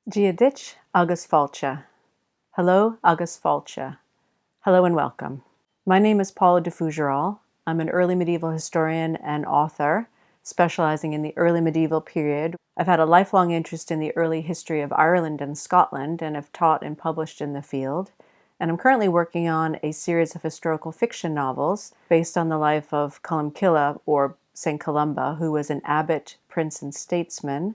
Giadich agus Falcha. Hello, agus Falcha. Hello and welcome. My name is Paula de Fougerolles. I'm an early medieval historian and author, specializing in the early medieval period. I've had a lifelong interest in the early history of Ireland and Scotland and have taught and published in the field. And I'm currently working on a series of historical fiction novels based on the life of Colmcille, or St. Columba, who was an abbot, prince, and statesman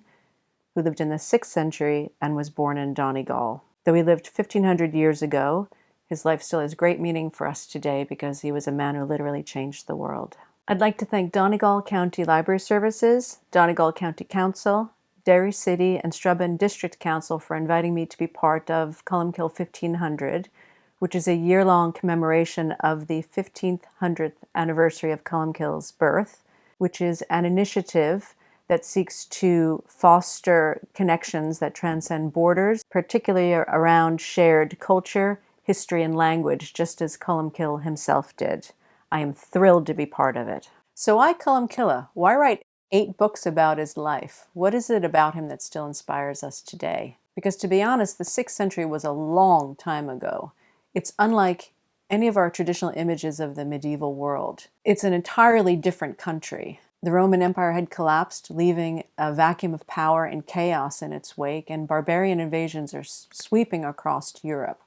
who lived in the 6th century and was born in Donegal. Though he lived 1500 years ago, his life still has great meaning for us today because he was a man who literally changed the world. I'd like to thank Donegal County Library Services, Donegal County Council, Derry City, and Strabane District Council for inviting me to be part of Colmcille 1500, which is a year-long commemoration of the 1500th anniversary of Colmcille's birth, which is an initiative that seeks to foster connections that transcend borders, particularly around shared culture, history, and language, just as Colmcille himself did. I am thrilled to be part of it. So why Colmcille? Why write 8 books about his life? What is it about him that still inspires us today? Because to be honest, the 6th century was a long time ago. It's unlike any of our traditional images of the medieval world. It's an entirely different country. The Roman Empire had collapsed, leaving a vacuum of power and chaos in its wake, and barbarian invasions are sweeping across Europe.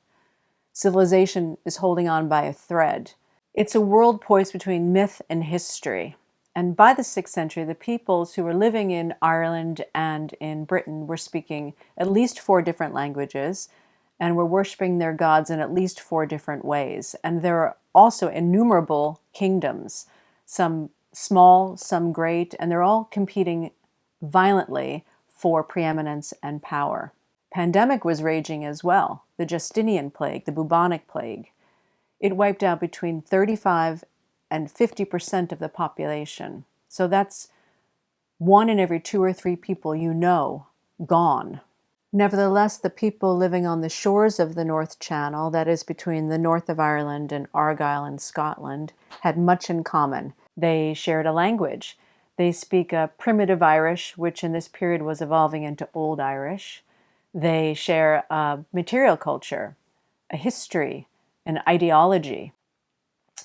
Civilization is holding on by a thread. It's a world poised between myth and history. And by the 6th century, the peoples who were living in Ireland and in Britain were speaking at least 4 different languages and were worshiping their gods in at least 4 different ways. And there are also innumerable kingdoms, some small, some great, and they're all competing violently for preeminence and power. Pandemic was raging as well, the Justinian plague, the bubonic plague. It wiped out between 35 and 50% of the population. So that's 1 in every 2 or 3 people you know gone. Nevertheless, the people living on the shores of the North Channel, that is between the north of Ireland and Argyll in Scotland, had much in common. They shared a language. They speak a primitive Irish, which in this period was evolving into Old Irish. They share a material culture, a history, an ideology.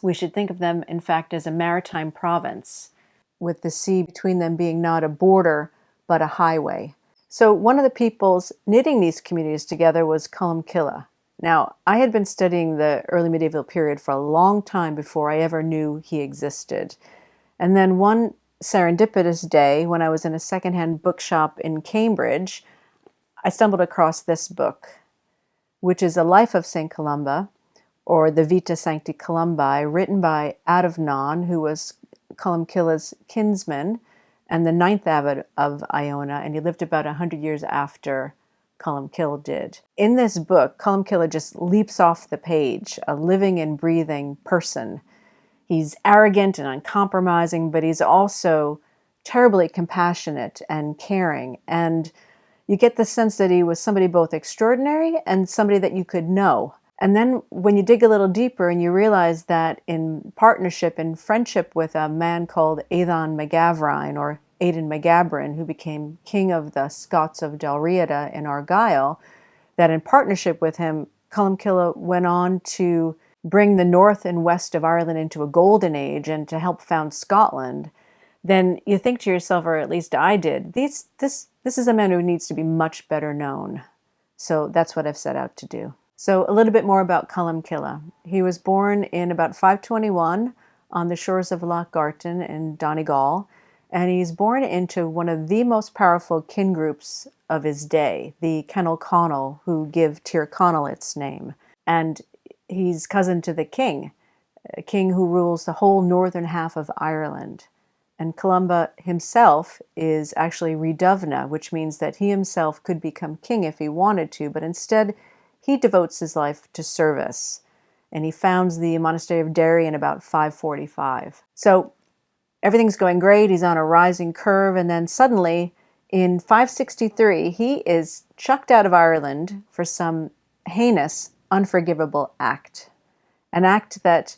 We should think of them, in fact, as a maritime province, with the sea between them being not a border, but a highway. So one of the peoples knitting these communities together was Colmcille. Now, I had been studying the early medieval period for a long time before I ever knew he existed. And then one serendipitous day, when I was in a secondhand bookshop in Cambridge, I stumbled across this book, which is a life of St. Columba, or the Vita Sancti Columbae, written by Aedan, who was Colmcille's kinsman and the 9th abbot of Iona, and he lived about 100 years after Colmcille did. In this book, Colmcille just leaps off the page, a living and breathing person. He's arrogant and uncompromising, but he's also terribly compassionate and caring. And you get the sense that he was somebody both extraordinary and somebody that you could know. And then when you dig a little deeper and you realize that in partnership and friendship with a man called Aedan McGavran, or Aedan McGabran, who became king of the Scots of Dal Riata in Argyll, that in partnership with him, Colmcille went on to bring the north and west of Ireland into a golden age and to help found Scotland, then you think to yourself, or at least I did, this is a man who needs to be much better known. So that's what I've set out to do. So a little bit more about Colmcille. He was born in about 521 on the shores of Loch Garten in Donegal, and he's born into one of the most powerful kin groups of his day, the Kenal, who give Tir Conal its name. And he's cousin to the king, a king who rules the whole northern half of Ireland. And Columba himself is actually Redovna, which means that he himself could become king if he wanted to, but instead he devotes his life to service. And he founds the monastery of Derry in about 545. So everything's going great, he's on a rising curve, and then suddenly in 563 he is chucked out of Ireland for some heinous, unforgivable act. An act that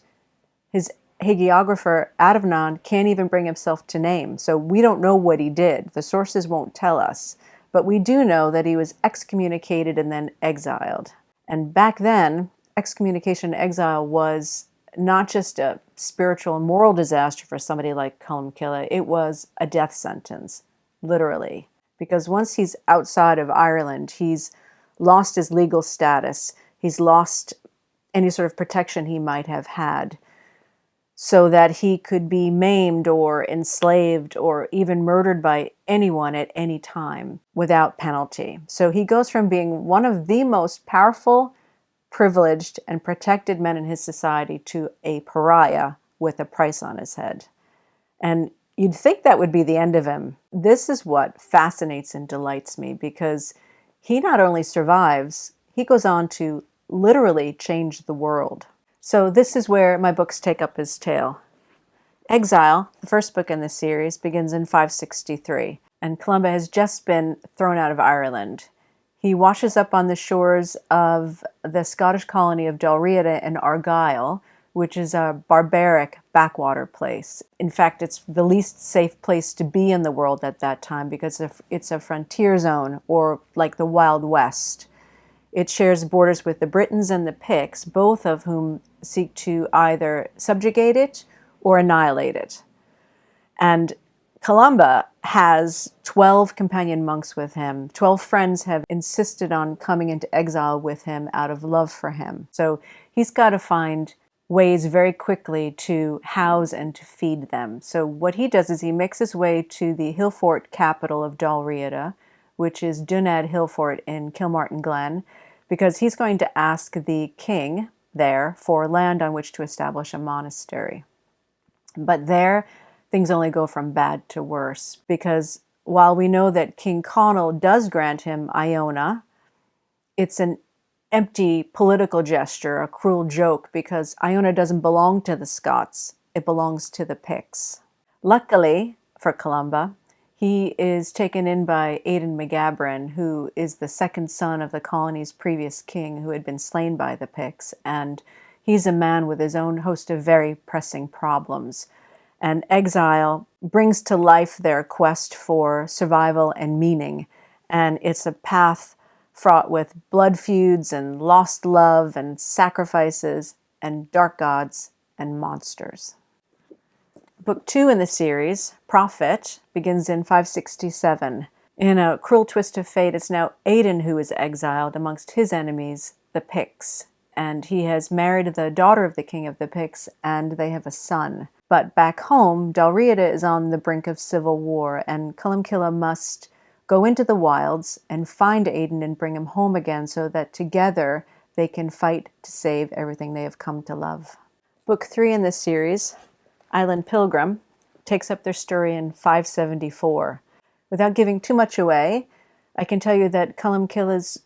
his hagiographer Aedan can't even bring himself to name. So we don't know what he did. The sources won't tell us. but we do know that he was excommunicated and then exiled. And back then, excommunication and exile was not just a spiritual and moral disaster for somebody like Colmcille, it was a death sentence, literally. Because once he's outside of Ireland, he's lost his legal status, he's lost any sort of protection he might have had, so that he could be maimed or enslaved or even murdered by anyone at any time without penalty. So he goes from being one of the most powerful, privileged, and protected men in his society to a pariah with a price on his head. And you'd think that would be the end of him. This is what fascinates and delights me, because he not only survives, he goes on to literally change the world. So this is where my books take up his tale. Exile, the first book in the series, begins in 563, and Columba has just been thrown out of Ireland. He washes up on the shores of the Scottish colony of Dal Riata in Argyll, which is a barbaric backwater place. In fact, it's the least safe place to be in the world at that time because it's a frontier zone, or like the Wild West. It shares borders with the Britons and the Picts, both of whom seek to either subjugate it or annihilate it. And Columba has 12 companion monks with him. 12 friends have insisted on coming into exile with him out of love for him. So he's got to find ways very quickly to house and to feed them. So what he does is he makes his way to the hill fort capital of Dal Riata, which is Dunad Hill Fort in Kilmartin Glen, because he's going to ask the king there for land on which to establish a monastery. But there, things only go from bad to worse, because while we know that King Conall does grant him Iona, it's an empty political gesture, a cruel joke, because Iona doesn't belong to the Scots, it belongs to the Picts. Luckily for Columba, he is taken in by Aedan McGabran, who is the second son of the colony's previous king who had been slain by the Picts, and he's a man with his own host of very pressing problems. And exile brings to life their quest for survival and meaning, and it's a path fraught with blood feuds and lost love and sacrifices and dark gods and monsters. Book 2 in the series, Prophet, begins in 567. In a cruel twist of fate, it's now Aedan who is exiled amongst his enemies, the Picts, and he has married the daughter of the king of the Picts, and they have a son. But back home, Dal Riata is on the brink of civil war, and Colmcille must go into the wilds and find Aedan and bring him home again so that together they can fight to save everything they have come to love. Book 3 in this series, Island Pilgrim, takes up their story in 574. Without giving too much away, I can tell you that Colmcille's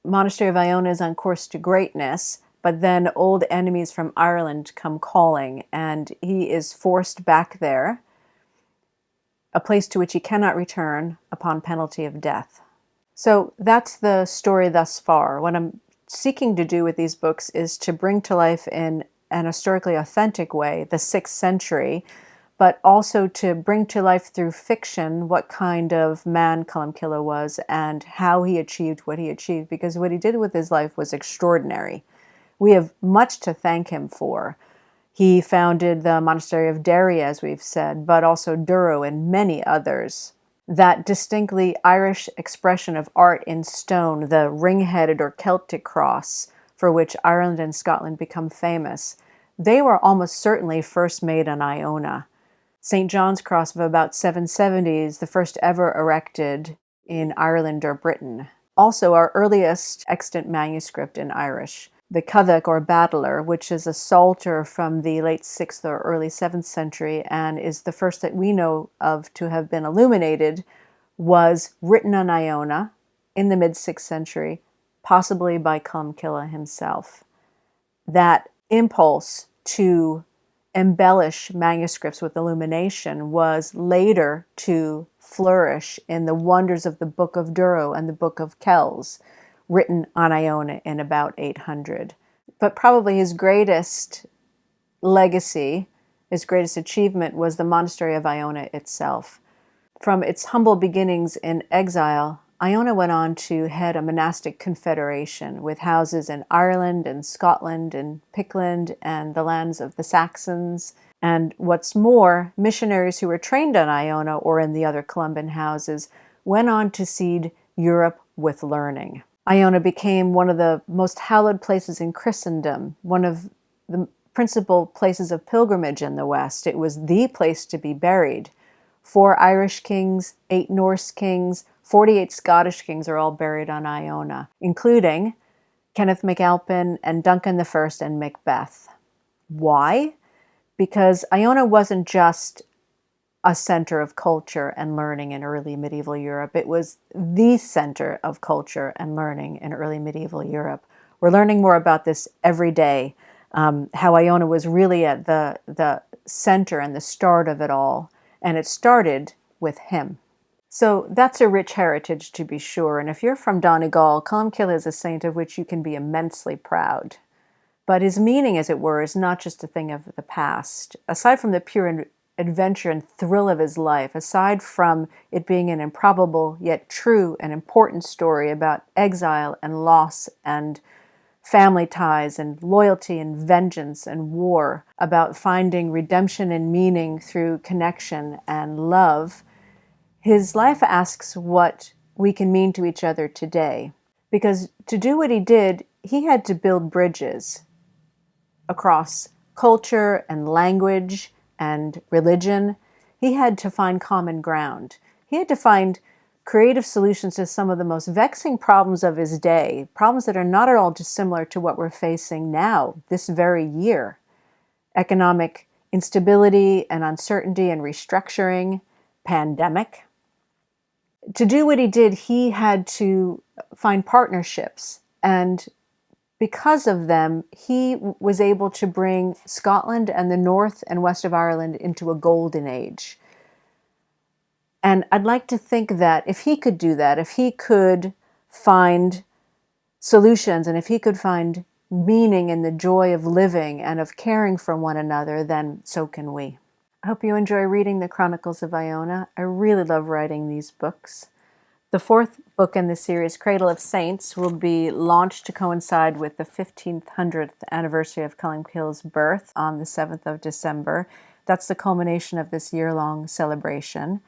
monastery of Iona is on course to greatness, but then old enemies from Ireland come calling, and he is forced back there, a place to which he cannot return upon penalty of death. So that's the story thus far. What I'm seeking to do with these books is to bring to life in an historically authentic way the 6th century, but also to bring to life through fiction what kind of man Colmcille was and how he achieved what he achieved, because what he did with his life was extraordinary. We have much to thank him for. He founded the monastery of Derry, as we've said, but also Durrow and many others. That distinctly Irish expression of art in stone, the ring-headed or Celtic cross, for which Ireland and Scotland become famous, they were almost certainly first made on Iona. St. John's Cross of about 770 is the first ever erected in Ireland or Britain. Also, our earliest extant manuscript in Irish, the Codach or Battler, which is a psalter from the late 6th or early 7th century and is the first that we know of to have been illuminated, was written on Iona in the mid-6th century, possibly by Colmcille himself. That impulse to embellish manuscripts with illumination was later to flourish in the wonders of the Book of Durrow and the Book of Kells, written on Iona in about 800. But probably his greatest legacy, his greatest achievement, was the monastery of Iona itself. From its humble beginnings in exile, Iona went on to head a monastic confederation with houses in Ireland and Scotland and Pictland and the lands of the Saxons. And what's more, missionaries who were trained on Iona or in the other Columban houses went on to seed Europe with learning. Iona became one of the most hallowed places in Christendom, one of the principal places of pilgrimage in the West. It was the place to be buried. 4 Irish kings, 8 Norse kings, 48 Scottish kings are all buried on Iona, including Kenneth MacAlpin and Duncan I and Macbeth. Why? Because Iona wasn't just a center of culture and learning in early medieval Europe. It was the center of culture and learning in early medieval Europe. We're learning more about this every day, how Iona was really at the center and the start of it all. And it started with him. So that's a rich heritage, to be sure. And if you're from Donegal, Colmcille is a saint of which you can be immensely proud. But his meaning, as it were, is not just a thing of the past. Aside from the pure adventure and thrill of his life, aside from it being an improbable yet true and important story about exile and loss and family ties and loyalty and vengeance and war, about finding redemption and meaning through connection and love, his life asks what we can mean to each other today. Because to do what he did, he had to build bridges across culture and language and religion. He had to find common ground. He had to find creative solutions to some of the most vexing problems of his day, problems that are not at all dissimilar to what we're facing now, this very year. Economic instability and uncertainty and restructuring, pandemic. To do what he did, he had to find partnerships, and because of them, he was able to bring Scotland and the north and west of Ireland into a golden age. And I'd like to think that if he could do that, if he could find solutions and if he could find meaning in the joy of living and of caring for one another, then so can we. I hope you enjoy reading the Chronicles of Iona. I really love writing these books. The 4th book in the series, Cradle of Saints, will be launched to coincide with the 1500th anniversary of Colmcille's birth on the 7th of December. That's the culmination of this year-long celebration.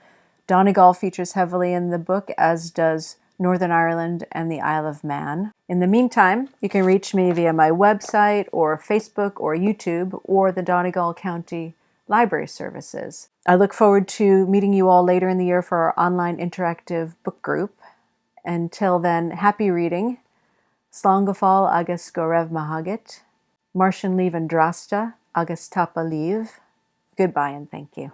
Donegal features heavily in the book, as does Northern Ireland and the Isle of Man. In the meantime, you can reach me via my website or Facebook or YouTube or the Donegal County Library Services. I look forward to meeting you all later in the year for our online interactive book group. Until then, happy reading. Slangafal agus go raibh maithagait. Martian leave and drasta agus tapa leave. Goodbye and thank you.